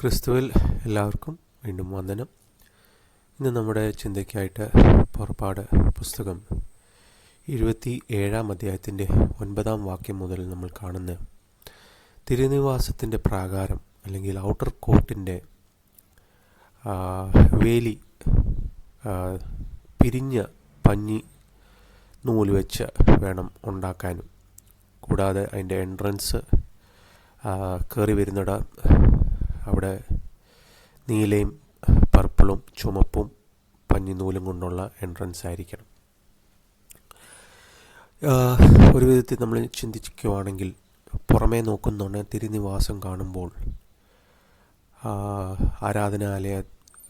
ക്രിസ്തുവിൽ എല്ലാവർക്കും വീണ്ടും വന്ദനം. ഇന്ന് നമ്മുടെ ചിന്തയ്ക്കായിട്ട് പുറപ്പാട് പുസ്തകം 27 അധ്യായത്തിൻ്റെ 9 വാക്യം മുതൽ നമ്മൾ കാണുന്ന തിരുനിവാസത്തിൻ്റെ പ്രാകാരം അല്ലെങ്കിൽ ഔട്ടർ കോർട്ടിൻ്റെ വേലി പിരിഞ്ഞ പഞ്ഞി നൂല് വെച്ച് വേണം ഉണ്ടാക്കാനും, കൂടാതെ അതിൻ്റെ എൻട്രൻസ് കയറി വരുന്നിട അവിടെ നീലയും പർപ്പിളും ചുമപ്പും പഞ്ഞിനൂലും കൊണ്ടുള്ള എൻട്രൻസ് ആയിരിക്കണം. ഒരു വിധത്തിൽ നമ്മൾ ചിന്തിക്കുകയാണെങ്കിൽ പുറമേ നോക്കുന്നോണ്ട് തിരുനിവാസം കാണുമ്പോൾ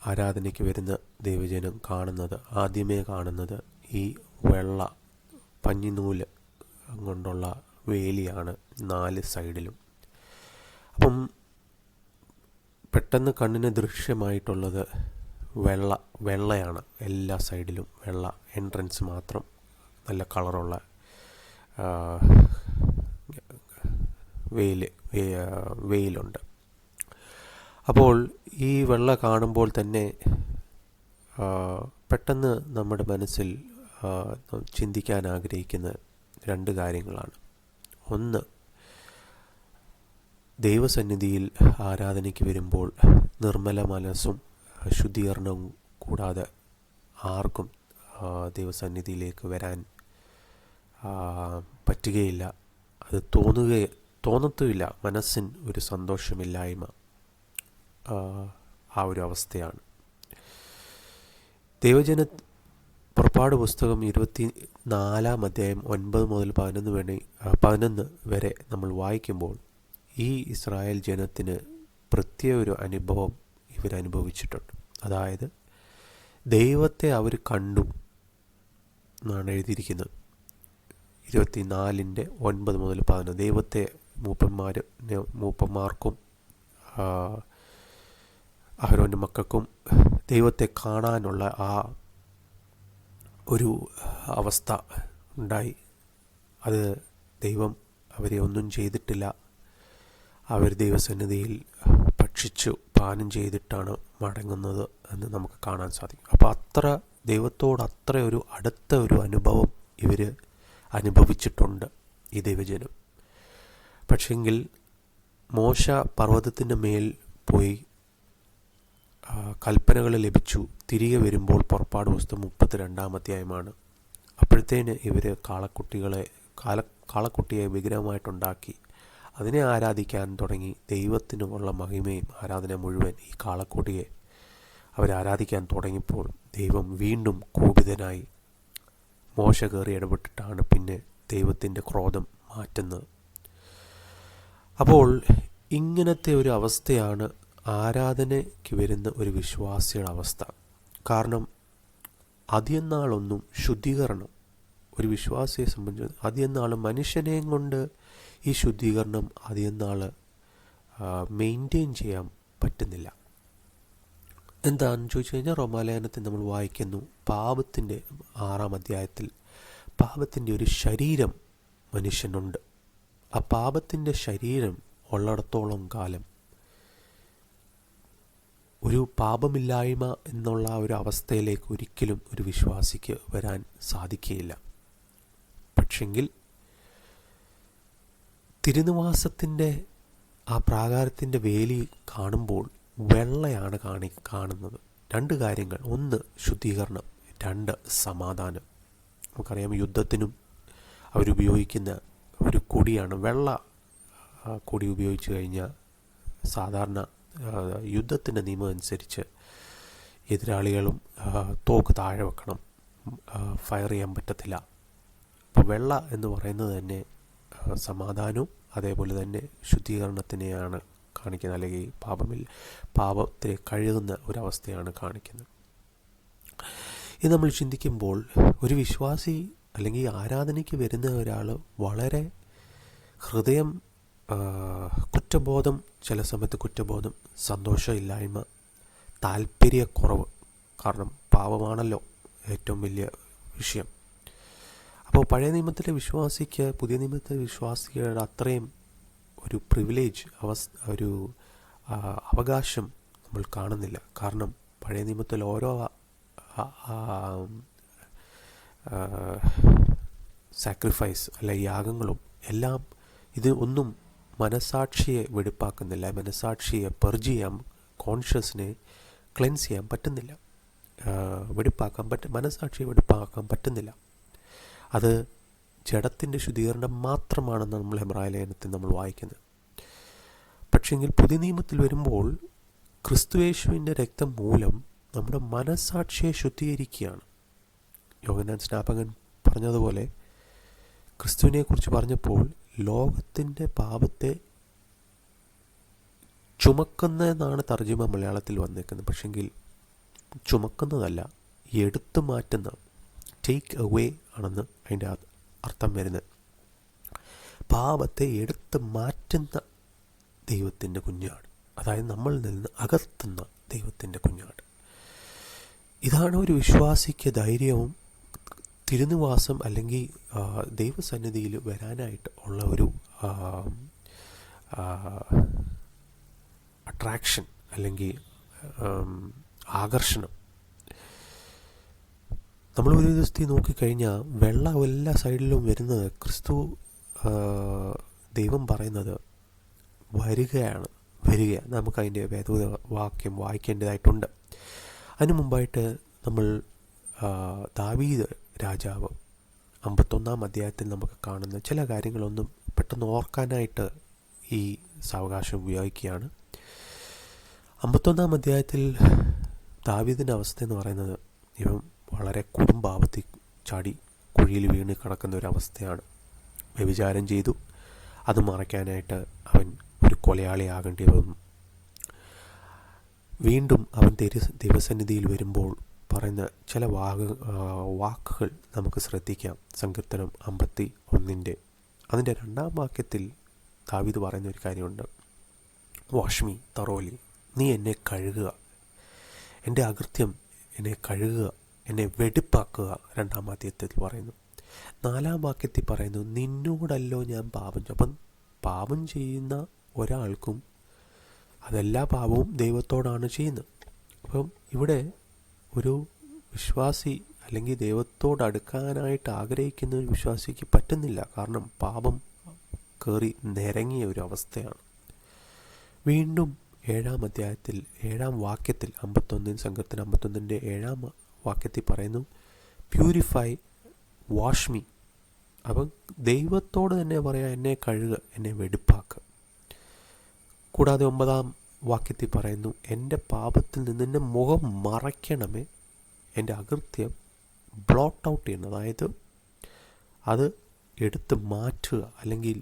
ആരാധനയ്ക്ക് വരുന്ന ദൈവജനം ആദ്യമേ കാണുന്നത് ഈ വെള്ള പഞ്ഞിനൂല് കൊണ്ടുള്ള വേലിയാണ് 4 സൈഡിലും. അപ്പം പെട്ടെന്ന് കണ്ണിന് ദൃശ്യമായിട്ടുള്ളത് വെള്ളയാണ്. എല്ലാ സൈഡിലും വെള്ള, എൻട്രൻസ് മാത്രം നല്ല കളറുള്ള വെയിലുണ്ട്. അപ്പോൾ ഈ വെള്ള കാണുമ്പോൾ തന്നെ പെട്ടെന്ന് നമ്മുടെ മനസ്സിൽ ചിന്തിക്കാൻ ആഗ്രഹിക്കുന്ന 2 കാര്യങ്ങളാണ്. ഒന്ന്, ദൈവസന്നിധിയിൽ ആരാധനയ്ക്ക് വരുമ്പോൾ നിർമ്മല മനസ്സും ശുദ്ധീകരണവും കൂടാതെ ആർക്കും ദൈവസന്നിധിയിലേക്ക് വരാൻ പറ്റുകയില്ല. അത് തോന്നത്തുമില്ല. മനസ്സിന് ഒരു സന്തോഷമില്ലായ്മ ആ ഒരു അവസ്ഥയാണ്. ദൈവജന പുറപ്പാട് പുസ്തകം 24 അധ്യായം 9 മുതൽ 11 വരെ നമ്മൾ വായിക്കുമ്പോൾ ഈ ഇസ്രായേൽ ജനത്തിന് പ്രത്യേക ഒരു അനുഭവം ഇവരനുഭവിച്ചിട്ടുണ്ട്. അതായത് ദൈവത്തെ അവർ കണ്ടു എന്നാണ് എഴുതിയിരിക്കുന്നത്. 24-9 മുതൽ 11 ദൈവത്തെ മൂപ്പന്മാർക്കും അഹരോൻ്റെ മക്കൾക്കും ദൈവത്തെ കാണാനുള്ള ആ ഒരു അവസ്ഥ ഉണ്ടായി. അത് ദൈവം അവരെ ഒന്നും ചെയ്തിട്ടില്ല. അവർ ദൈവസന്നിധിയിൽ ഭക്ഷിച്ചു പാനം ചെയ്തിട്ടാണ് മടങ്ങുന്നത് എന്ന് നമുക്ക് കാണാൻ സാധിക്കും. അപ്പോൾ ദൈവത്തോട് അത്ര ഒരു അടുത്ത ഒരു അനുഭവം ഇവർ അനുഭവിച്ചിട്ടുണ്ട് ഈ ദൈവജനം. പക്ഷെങ്കിൽ മോശ പർവ്വതത്തിൻ്റെ മേൽ പോയി കൽപ്പനകൾ ലഭിച്ചു. തിരികെ വരുമ്പോൾ പുറപ്പാട് പുസ്തകം 32 അധ്യായമാണ്. അപ്പോഴത്തേന് ഇവർ കാളക്കുട്ടിയെ വിഗ്രഹമായിട്ടുണ്ടാക്കി അതിനെ ആരാധിക്കാൻ തുടങ്ങി. ദൈവത്തിനുള്ള മഹിമയും ആരാധന മുഴുവൻ ഈ കാളക്കുട്ടിയെ അവരാരാധിക്കാൻ തുടങ്ങിയപ്പോൾ ദൈവം വീണ്ടും കോപിതനായി മോശ കയറി ഇടപെട്ടിട്ടാണ് പിന്നെ ദൈവത്തിൻ്റെ ക്രോധം മാറ്റുന്നത്. അപ്പോൾ ഇങ്ങനത്തെ ഒരു അവസ്ഥയാണ് ആരാധനയ്ക്ക് വരുന്ന ഒരു വിശ്വാസിയുടെ അവസ്ഥ. കാരണം അധികം നാളൊന്നും ശുദ്ധീകരണം ഒരു വിശ്വാസിയെ സംബന്ധിച്ച് അധികം നാൾ മനുഷ്യനെയും കൊണ്ട് ഈ ശുദ്ധീകരണം അധികം നാൾ മെയിൻറ്റെയിൻ ചെയ്യാൻ പറ്റുന്നില്ല. എന്താണെന്ന് ചോദിച്ചു കഴിഞ്ഞാൽ റോമാലേഖനത്തിൽ നമ്മൾ വായിക്കുന്നു, പാപത്തിൻ്റെ 6 അധ്യായത്തിൽ പാപത്തിൻ്റെ ഒരു ശരീരം മനുഷ്യനുണ്ട്. ആ പാപത്തിൻ്റെ ശരീരം ഉള്ളിടത്തോളം കാലം ഒരു പാപമില്ലായ്മ എന്നുള്ള ഒരു അവസ്ഥയിലേക്ക് ഒരിക്കലും ഒരു വിശ്വാസിക്ക് വരാൻ സാധിക്കുകയില്ല. പക്ഷെങ്കിൽ തിരുനിവാസത്തിൻ്റെ ആ പ്രാകാരത്തിൻ്റെ വേലി കാണുമ്പോൾ വെള്ളയാണ് കാണുന്നത്. 2 കാര്യങ്ങൾ: 1 ശുദ്ധീകരണം, 2 സമാധാനം. നമുക്കറിയാം, യുദ്ധത്തിനും അവരുപയോഗിക്കുന്ന ഒരു കൊടിയാണ് വെള്ള കൊടി. ഉപയോഗിച്ച് കഴിഞ്ഞാൽ സാധാരണ യുദ്ധത്തിൻ്റെ നിയമം അനുസരിച്ച് എതിരാളികളും തോക്ക് താഴെ വെക്കണം, ഫയർ ചെയ്യാൻ പറ്റത്തില്ല. അപ്പോൾ വെള്ള എന്ന് പറയുന്നത് തന്നെ സമാധാനവും അതേപോലെ തന്നെ ശുദ്ധീകരണത്തിനെയാണ് കാണിക്കുന്നത്, അല്ലെങ്കിൽ പാപത്തെ കഴുകുന്ന ഒരവസ്ഥയാണ് കാണിക്കുന്നത്. ഇത് നമ്മൾ ചിന്തിക്കുമ്പോൾ ഒരു വിശ്വാസി അല്ലെങ്കിൽ ആരാധനയ്ക്ക് വരുന്ന ഒരാൾ വളരെ ഹൃദയം കുറ്റബോധം, ചില സമയത്ത് കുറ്റബോധം, സന്തോഷമില്ലായ്മ, താല്പര്യക്കുറവ്. കാരണം പാപമാണല്ലോ ഏറ്റവും വലിയ വിഷയം. അപ്പോൾ പഴയ നിയമത്തിലെ വിശ്വാസിക്ക് പുതിയ നിയമത്തിലെ വിശ്വാസികളുടെ അത്രയും ഒരു പ്രിവിലേജ് ഒരു അവകാശം നമ്മൾ കാണുന്നില്ല. കാരണം പഴയ നിയമത്തിൽ ഓരോ സാക്രിഫൈസ് അല്ലെ യാഗങ്ങളും എല്ലാം ഇത് ഒന്നും മനസാക്ഷിയെ വെടിപ്പാക്കുന്നില്ല. മനസാക്ഷിയെ പെർജ് ചെയ്യാൻ, കോൺഷ്യസിനെ ക്ലെൻസ് ചെയ്യാൻ പറ്റുന്നില്ല, മനസാക്ഷിയെ വെടിപ്പാക്കാൻ പറ്റുന്നില്ല. അത് ജഡത്തിൻ്റെ ശുദ്ധീകരണം മാത്രമാണെന്ന് നമ്മൾ ഹെബ്രായ ലേഖനത്തിൽ നമ്മൾ വായിക്കുന്നത്. പക്ഷെങ്കിൽ പുതിയ നിയമത്തിൽ വരുമ്പോൾ ക്രിസ്തുയേശുവിൻ്റെ രക്തം മൂലം നമ്മുടെ മനസാക്ഷിയെ ശുദ്ധീകരിക്കുകയാണ്. യോഹന്നാൻ സ്നാപകൻ പറഞ്ഞതുപോലെ ക്രിസ്തുവിനെ കുറിച്ച് പറഞ്ഞപ്പോൾ ലോകത്തിൻ്റെ പാപത്തെ ചുമക്കുന്നതെന്നാണ് തർജ്ജിമ മലയാളത്തിൽ വന്നേക്കുന്നത്. പക്ഷെങ്കിൽ ചുമക്കുന്നതല്ല, എടുത്തു മാറ്റുന്ന, ടേക്ക് അവേ ആണെന്ന് അതിൻ്റെ അർത്ഥം വരുന്നത്. പാപത്തെ എടുത്തു മാറ്റുന്ന ദൈവത്തിൻ്റെ കുഞ്ഞാണ്, അതായത് നമ്മളിൽ നിന്ന് അകർത്തുന്ന ദൈവത്തിൻ്റെ കുഞ്ഞാണ്. ഇതാണ് ഒരു വിശ്വാസിക്ക് ധൈര്യവും തിരുനിവാസം അല്ലെങ്കിൽ ദൈവസന്നിധിയിൽ വരാനായിട്ട് ഉള്ള ഒരു അട്രാക്ഷൻ അല്ലെങ്കിൽ ആകർഷണം. നമ്മൾ ഒരു ദിവസത്തിൽ നോക്കിക്കഴിഞ്ഞാൽ വെള്ളം എല്ലാ സൈഡിലും വരുന്നത് ക്രിസ്തു ദൈവം പറയുന്നത് വരിക. നമുക്കതിൻ്റെ വേദവാക്യം വായിക്കേണ്ടതായിട്ടുണ്ട്. അതിനു മുമ്പായിട്ട് നമ്മൾ ദാവീദ് രാജാവ് 51 അധ്യായത്തിൽ നമുക്ക് കാണുന്ന ചില കാര്യങ്ങളൊന്നും പെട്ടെന്ന് ഓർക്കാനായിട്ട് ഈ സാവകാശം ഉപയോഗിക്കുകയാണ്. 51 അധ്യായത്തിൽ ദാവീദിൻ്റെ അവസ്ഥ എന്ന് പറയുന്നത് ഇവൻ വളരെ കുടുംബാപത്തിൽ ചാടി കുഴിയിൽ വീണ് കിടക്കുന്ന ഒരവസ്ഥയാണ്. വ്യഭിചാരം ചെയ്തു, അത് മറയ്ക്കാനായിട്ട് അവൻ ഒരു കൊലയാളിയാകേണ്ടി വന്നു. വീണ്ടും അവൻ ദൈവസന്നിധിയിൽ വരുമ്പോൾ പറയുന്ന ചില വാക്കുകൾ നമുക്ക് ശ്രദ്ധിക്കാം. സങ്കീർത്തനം 51 അതിൻ്റെ 2 വാക്യത്തിൽ ദാവീദ് പറയുന്ന ഒരു കാര്യമുണ്ട്. വാഷ് മീ തറോലി, നീ എന്നെ കഴുകുക, എൻ്റെ അകൃത്യം എന്നെ കഴുകുക, എന്നെ വെടിപ്പാക്കുക. 2 വാക്യത്തിൽ പറയുന്നു. 4 വാക്യത്തിൽ പറയുന്നു, നിന്നോടല്ലോ ഞാൻ പാപം. അപ്പം പാപം ചെയ്യുന്ന ഒരാൾക്കും അതെല്ലാ പാപവും ദൈവത്തോടാണ് ചെയ്യുന്നത്. അപ്പം ഇവിടെ ഒരു വിശ്വാസി അല്ലെങ്കിൽ ദൈവത്തോട് അടുക്കാനായിട്ട് ആഗ്രഹിക്കുന്ന ഒരു വിശ്വാസിക്ക് പറ്റുന്നില്ല. കാരണം പാപം കയറി നിരങ്ങിയ ഒരു അവസ്ഥയാണ്. വീണ്ടും 7 അധ്യായത്തിൽ 7 വാക്യത്തിൽ 51 സങ്കീർത്തനം 51 7 വാക്യത്തിൽ പറയുന്നു, പ്യൂരിഫൈ വാഷ് മീ. അപ്പം ദൈവത്തോട് തന്നെ പറയാം, എന്നെ കഴുകുക, എന്നെ വെടിപ്പാക്കുക. കൂടാതെ 9 വാക്യത്തിൽ പറയുന്നു, എൻ്റെ പാപത്തിൽ നിന്ന് എൻ്റെ മുഖം മറയ്ക്കണമേ, എൻ്റെ അകൃത്യം ബ്ലോട്ട് ഔട്ട് ചെയ്യണം. അതായത് അത് എടുത്ത് മാറ്റുക അല്ലെങ്കിൽ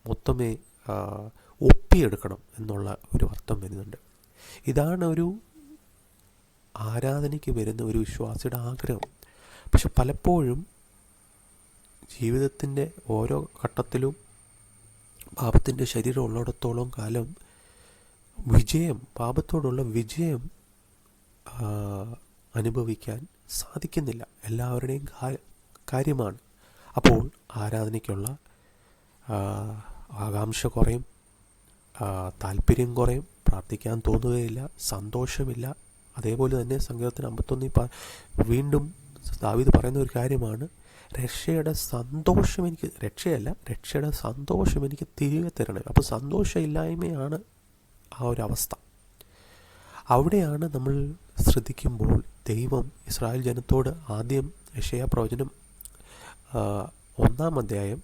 മൊത്തമേ ഒപ്പിയെടുക്കണം എന്നുള്ള ഒരു അർത്ഥം വരുന്നുണ്ട്. ഇതാണ് ഒരു ആരാധനയ്ക്ക് വരുന്ന ഒരു വിശ്വാസിയുടെ ആഗ്രഹം. പക്ഷെ പലപ്പോഴും ജീവിതത്തിൻ്റെ ഓരോ ഘട്ടത്തിലും പാപത്തിൻ്റെ ശരീരം ഉള്ളിടത്തോളം കാലം പാപത്തോടുള്ള വിജയം അനുഭവിക്കാൻ സാധിക്കുന്നില്ല. എല്ലാവരുടെയും കാര്യമാണ്. അപ്പോൾ ആരാധനയ്ക്കുള്ള ആകാംക്ഷ കുറയും, താല്പര്യം കുറയും, പ്രാർത്ഥിക്കാൻ തോന്നുകയില്ല, സന്തോഷമില്ല. അതേപോലെ തന്നെ സങ്കീർത്തനം 51 വീണ്ടും ദാവീദ് പറയുന്ന ഒരു കാര്യമാണ്, രക്ഷയുടെ സന്തോഷം എനിക്ക് തിരികെ തരണം. അപ്പോൾ സന്തോഷമില്ലായ്മയാണ് ആ ഒരു അവസ്ഥ. അവിടെയാണ് നമ്മൾ ശ്രദ്ധിക്കുമ്പോൾ ദൈവം ഇസ്രായേൽ ജനത്തോട് ആദ്യം യെശയ്യാ പ്രവചനം 1 അധ്യായം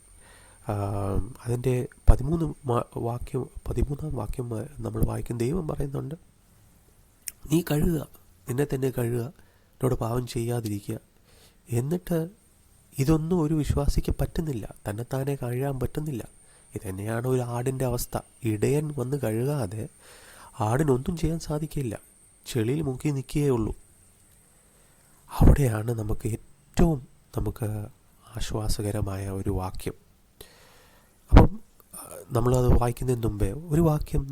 അതിൻ്റെ 13 വാക്യം നമ്മൾ വായിക്കും. ദൈവം പറയുന്നുണ്ട്, നീ കഴുകുക, നിന്നെ തന്നെ കഴുകുക, എന്നോട് പാപം ചെയ്യാതിരിക്കുക. എന്നിട്ട് ഇതൊന്നും ഒരു വിശ്വാസിക്ക് പറ്റുന്നില്ല, തന്നെത്താനെ കഴുകാൻ പറ്റുന്നില്ല. ഇതന്നെയാണ് ഒരു ആടിൻ്റെ അവസ്ഥ. ഇടയൻ വന്ന് കഴുകാതെ ആടിനൊന്നും ചെയ്യാൻ സാധിക്കില്ല, ചെളിയിൽ മുക്കി നിൽക്കുകയേ ഉള്ളൂ. അവിടെയാണ് ഏറ്റവും നമുക്ക് ആശ്വാസകരമായ ഒരു വാക്യം. അപ്പം നമ്മളത് വായിക്കുന്നതിന് മുമ്പേ ഒരു വാക്യം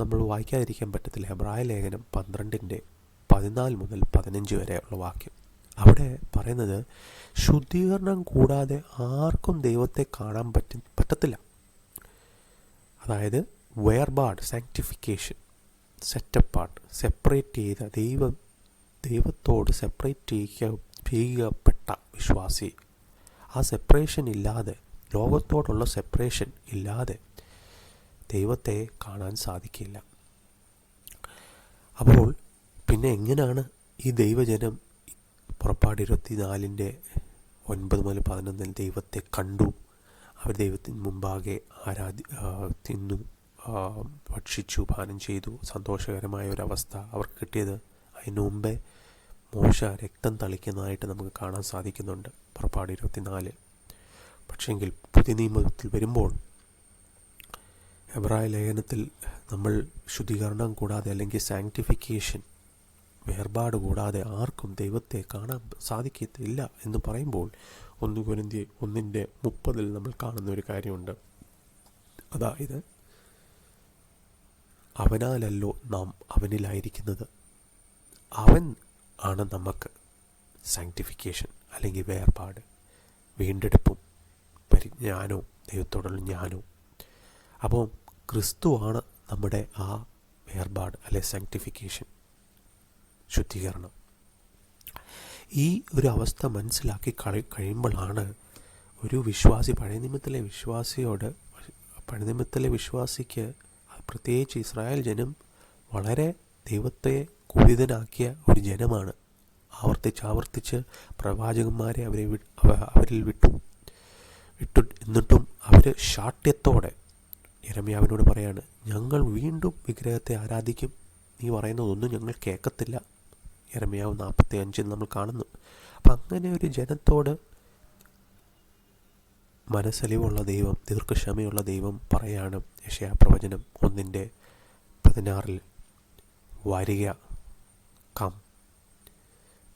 നമ്മൾ വായിക്കാതിരിക്കാൻ പറ്റത്തില്ല. ഹെബ്രായ ലേഖനം 12 14 മുതൽ 15 വരെയുള്ള വാക്യം. അവിടെ പറയുന്നത്, ശുദ്ധീകരണം കൂടാതെ ആർക്കും ദൈവത്തെ കാണാൻ പറ്റത്തില്ല. അതായത് വേർപാട്, സാങ്ക്ടിഫിക്കേഷൻ. സെറ്റപ്പാർട്ട്, സെപ്പറേറ്റ് ചെയ്ത ദൈവത്തോട് സെപ്പറേറ്റ് ചെയ്യപ്പെട്ട വിശ്വാസി. ആ സെപ്പറേഷൻ ഇല്ലാതെ, ലോകത്തോടുള്ള സെപ്പറേഷൻ ഇല്ലാതെ ദൈവത്തെ കാണാൻ സാധിക്കില്ല. അപ്പോൾ പിന്നെ എങ്ങനെയാണ് ഈ ദൈവജനം പുറപ്പാട് 24:9-11 ദൈവത്തെ കണ്ടു? അവർ ദൈവത്തിന് മുമ്പാകെ തിന്നു, ഭക്ഷിച്ചു, പാനം ചെയ്തു. സന്തോഷകരമായ ഒരവസ്ഥ അവർക്ക് കിട്ടിയത്. അതിനു മുമ്പേ മോശ രക്തം തളിക്കുന്നതായിട്ട് നമുക്ക് കാണാൻ സാധിക്കുന്നുണ്ട് പുറപ്പാട് 24. പക്ഷെങ്കിൽ പുതിയ നിയമത്തിൽ വരുമ്പോൾ എബ്രായ ലേഖനത്തിൽ നമ്മൾ ശുദ്ധീകരണം കൂടാതെ, അല്ലെങ്കിൽ സാങ്ക്ടിഫിക്കേഷൻ, വേർപാട് കൂടാതെ ആർക്കും ദൈവത്തെ കാണാൻ സാധിക്കത്തില്ല എന്ന് പറയുമ്പോൾ 1 കൊരിന്ത്യർ 1:30 നമ്മൾ കാണുന്ന ഒരു കാര്യമുണ്ട്. അതായത്, അവനാലല്ലോ നാം അവനിലായിരിക്കുന്നത്, അവൻ ആണ് നമുക്ക് സാങ്ക്ടിഫിക്കേഷൻ, അല്ലെങ്കിൽ വേർപാട്, വീണ്ടെടുപ്പും പരിജ്ഞാനവും, ദൈവത്തോടുള്ള ജ്ഞാനവും. അപ്പോൾ ക്രിസ്തുവാണ് നമ്മുടെ ആ വേർപാട്, അല്ലെ സാങ്ക്ടിഫിക്കേഷൻ, ശുദ്ധീകരണം. ഈ ഒരു അവസ്ഥ മനസ്സിലാക്കി കഴിയുമ്പോഴാണ് ഒരു വിശ്വാസി, പഴയ നിയമത്തിലെ വിശ്വാസിക്ക്, പ്രത്യേകിച്ച് ഇസ്രായേൽ ജനം വളരെ ദൈവത്തെ കുപിതനാക്കിയ ഒരു ജനമാണ്. ആവർത്തിച്ച് പ്രവാചകന്മാരെ അവരിൽ വിട്ടു. എന്നിട്ടും അവർ ശാഠ്യത്തോടെ യിരെമ്യാവിനോട് പറയാണ്, ഞങ്ങൾ വീണ്ടും വിഗ്രഹത്തെ ആരാധിക്കും, നീ പറയുന്നതൊന്നും ഞങ്ങൾ കേൾക്കത്തില്ല. യിരെമ്യാവ് 45 നമ്മൾ കാണുന്നു. അപ്പം അങ്ങനെ ഒരു ജനത്തോട് മനസ്സലിവുള്ള ദൈവം, ദീർഘക്ഷമയുള്ള ദൈവം പറയാണ് യെശയ്യാപ്രവചനം 1:16, വരിക, കം,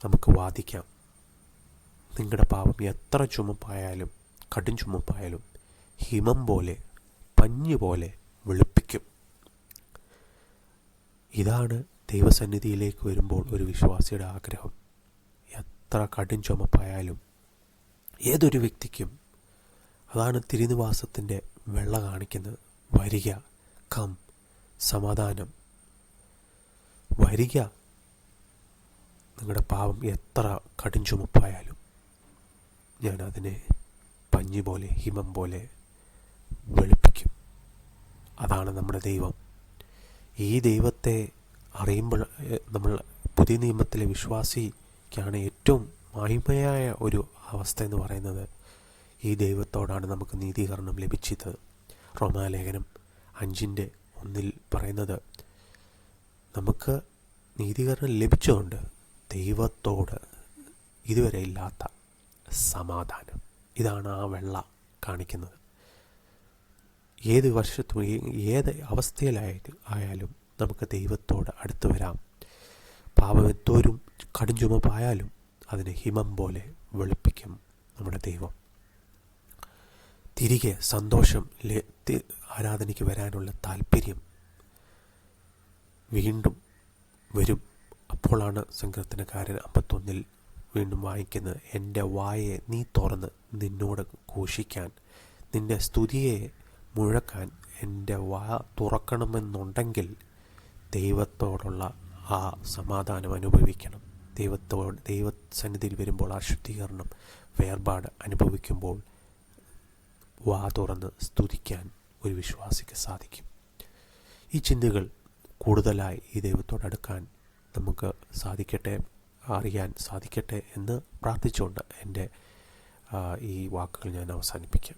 നമുക്ക് വാദിക്കാം. നിങ്ങളുടെ പാപം എത്ര ചുമപ്പായാലും, കടും ചുമപ്പായാലും, ഹിമം പോലെ, പഞ്ഞു പോലെ വെളുപ്പിക്കും. ഇതാണ് ദൈവസന്നിധിയിലേക്ക് വരുമ്പോൾ ഒരു വിശ്വാസിയുടെ ആഗ്രഹം. എത്ര കടും ചുമപ്പായാലും ഏതൊരു വ്യക്തിക്കും അതാണ് തിരുനിവാസത്തിൻ്റെ വെള്ള കാണിക്കുന്നത്. വരിക, കം, സമാധാനം, വരിക. നിങ്ങളുടെ പാപം എത്ര കടും ചുമപ്പായാലും ഞാനതിനെ പഞ്ഞി പോലെ, ഹിമം പോലെ വെളുപ്പിക്കും. അതാണ് നമ്മുടെ ദൈവം. ഈ ദൈവത്തെ അറിയുമ്പോൾ നമ്മൾ പുതിയ നിയമത്തിലെ വിശ്വാസിക്കാണ് ഏറ്റവും മഹിമയായ ഒരു അവസ്ഥ എന്ന് പറയുന്നത്, ഈ ദൈവത്തോടാണ് നമുക്ക് നീതീകരണം ലഭിച്ചത്. റോമാലേഖനം 5:1 പറയുന്നത്, നമുക്ക് നീതീകരണം ലഭിച്ചുകൊണ്ട് ദൈവത്തോട് ഇതുവരെ ഇല്ലാത്ത സമാധാനം. ഇതാണ് ആ വെള്ള കാണിക്കുന്നത്. ഏത് വർഷത്തും ഏത് അവസ്ഥയിലായാലും നമുക്ക് ദൈവത്തോട് അടുത്ത് വരാം. പാപം എന്തോരും കടും ചുമപ്പായാലും അതിനെ ഹിമം പോലെ വെളുപ്പിക്കും നമ്മുടെ ദൈവം. തിരികെ സന്തോഷം, ആരാധനയ്ക്ക് വരാനുള്ള താല്പര്യം വീണ്ടും വരും. അപ്പോഴാണ് സങ്കീർത്തനക്കാരൻ 51 വീണ്ടും വായിക്കുന്നത്, എൻ്റെ വായെ നീ തുറന്ന് നിന്നോട് ഘോഷിക്കാൻ, നിൻ്റെ സ്തുതിയെ മുഴക്കാൻ എൻ്റെ വാ തുറക്കണമെന്നുണ്ടെങ്കിൽ ദൈവത്തോടുള്ള ആ സമാധാനം അനുഭവിക്കണം. ദൈവസന്നിധിയിൽ വരുമ്പോൾ ആ ശുദ്ധീകരണം, വേർപാട് അനുഭവിക്കുമ്പോൾ വാ തുറന്ന് സ്തുതിക്കാൻ ഒരു വിശ്വാസിക്ക് സാധിക്കും. ഈ ചിന്തകൾ കൂടുതലായി ഈ ദൈവത്തോടടുക്കാൻ നമുക്ക് സാധിക്കട്ടെ, അറിയാൻ സാധിക്കട്ടെ എന്ന് പ്രാർത്ഥിച്ചുകൊണ്ട് എൻ്റെ ഈ വാക്കുകൾ ഞാൻ അവസാനിപ്പിക്കാം.